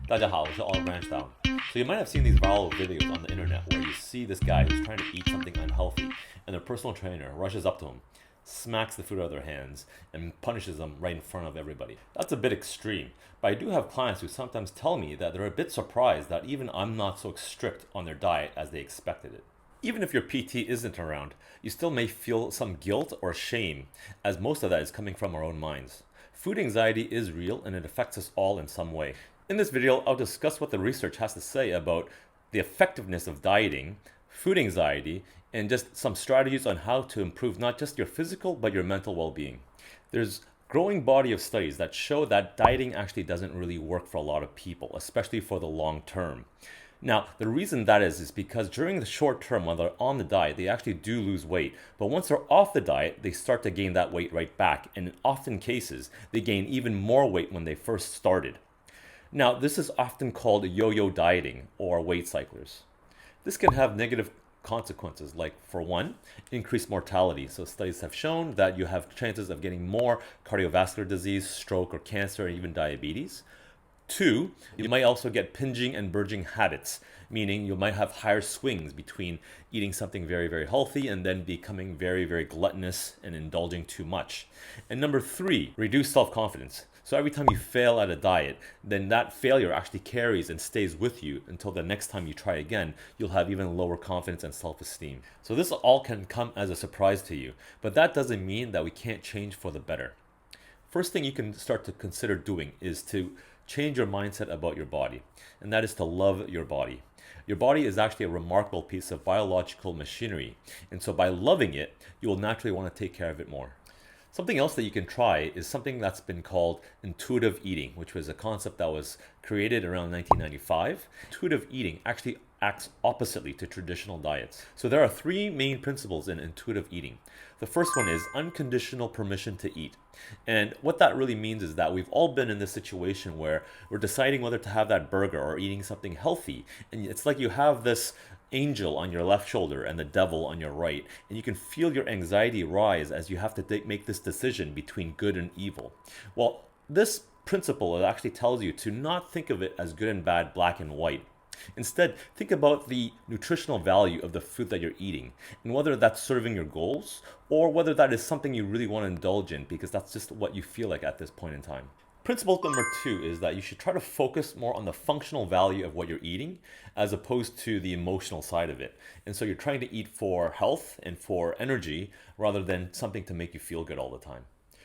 大家好，我是 Oliver Branchdown. So you might have seen these viral videos on the internet where you see this guy who's trying to eat something unhealthy, and their personal trainer rushes up to him, smacks the food out of their hands, and punishes them right in front of everybody. That's a bit extreme, but I do have clients who sometimes tell me that they're a bit surprised that even I'm not so strict on their diet as they expected it. Even if your PT isn't around, you still may feel some guilt or shame, as most of that is coming from our own minds. Food anxiety is real and it affects us all in some way. In this video, I'll discuss what the research has to say about the effectiveness of dieting, food anxiety, and just some strategies on how to improve not just your physical but your mental well-being. There's a growing body of studies that show that dieting actually doesn't really work for a lot of people, especially for the long term. Now, the reason that is because during the short term, while they're on the diet, they actually do lose weight. But once they're off the diet, they start to gain that weight right back. And in often cases, they gain even more weight when they first started. Now, this is often called yo-yo dieting or weight cyclers. This can have negative consequences, like, for one, increased mortality. So studies have shown that you have chances of getting more cardiovascular disease, stroke, or cancer, and even diabetes. Two, you might also get binging and purging habits, meaning you might have higher swings between eating something very, very healthy and then becoming very, very gluttonous and indulging too much. And number three, reduced self-confidence. So every time you fail at a diet, then that failure actually carries and stays with you until the next time you try again, you'll have even lower confidence and self-esteem. So this all can come as a surprise to you, but that doesn't mean that we can't change for the better. First thing you can start to consider doing is to change your mindset about your body, and that is to love your body. Your body is actually a remarkable piece of biological machinery, and so by loving it, you will naturally want to take care of it more. Something else that you can try is something that's been called intuitive eating, which was a concept that was created around 1995. Intuitive eating actually acts oppositely to traditional diets. So there are three main principles in intuitive eating. The first one is unconditional permission to eat. And what that really means is that we've all been in this situation where we're deciding whether to have that burger or eating something healthy. And it's like you have this angel on your left shoulder and the devil on your right, and you can feel your anxiety rise as you have to make this decision between good and evil. Well, this principle actually tells you to not think of it as good and bad, black and white. Instead, think about the nutritional value of the food that you're eating and whether that's serving your goals or whether that is something you really want to indulge in because that's just what you feel like at this point in time. Principle number two is that you should try to focus more on the functional value of what you're eating as opposed to the emotional side of it. And so you're trying to eat for health and for energy rather than something to make you feel good all the time.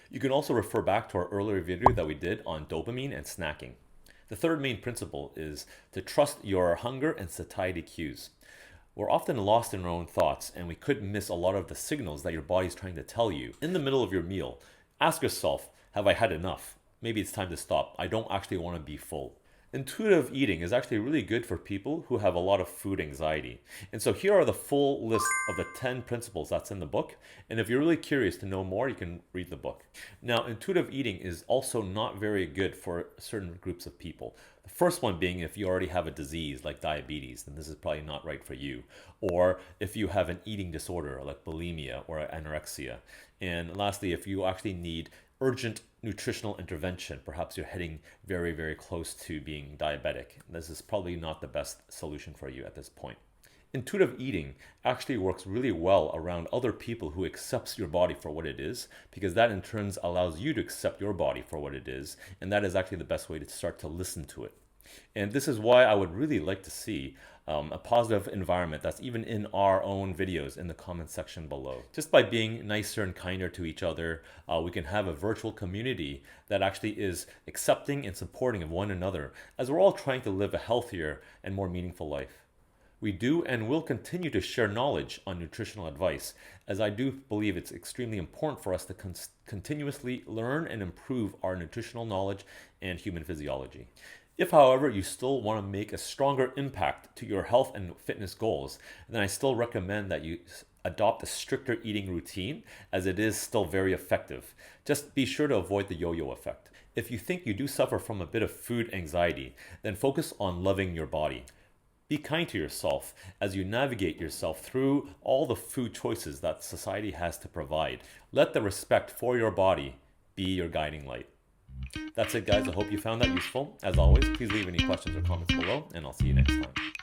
You can also refer back to our earlier video that we did on dopamine and snacking. The third main principle is to trust your hunger and satiety cues. We're often lost in our own thoughts and we could miss a lot of the signals that your body's trying to tell you. In the middle of your meal, ask yourself, have I had enough? Maybe it's time to stop. I don't actually want to be full. Intuitive eating is actually really good for people who have a lot of food anxiety. And so here are the full list of the 10 principles that's in the book. And if you're really curious to know more, you can read the book. Now, intuitive eating is also not very good for certain groups of people. The first one being if you already have a disease like diabetes, then this is probably not right for you. Or if you have an eating disorder like bulimia or anorexia. And lastly, if you actually need urgent nutritional intervention, perhaps you're heading very, very close to being diabetic. This is probably not the best solution for you at this point. Intuitive eating actually works really well around other people who accepts your body for what it is, because that in turn allows you to accept your body for what it is, and that is actually the best way to start to listen to it. And this is why I would really like to see a positive environment that's even in our own videos in the comment section below. Just by being nicer and kinder to each other, we can have a virtual community that actually is accepting and supporting of one another as we're all trying to live a healthier and more meaningful life. We do and will continue to share knowledge on nutritional advice, as I do believe it's extremely important for us to continuously learn and improve our nutritional knowledge and human physiology. If, however, you still want to make a stronger impact to your health and fitness goals, then I still recommend that you adopt a stricter eating routine, as it is still very effective. Just be sure to avoid the yo-yo effect. If you think you do suffer from a bit of food anxiety, then focus on loving your body. Be kind to yourself as you navigate yourself through all the food choices that society has to provide. Let the respect for your body be your guiding light. That's it, guys. I hope you found that useful. As always, please leave any questions or comments below, and I'll see you next time.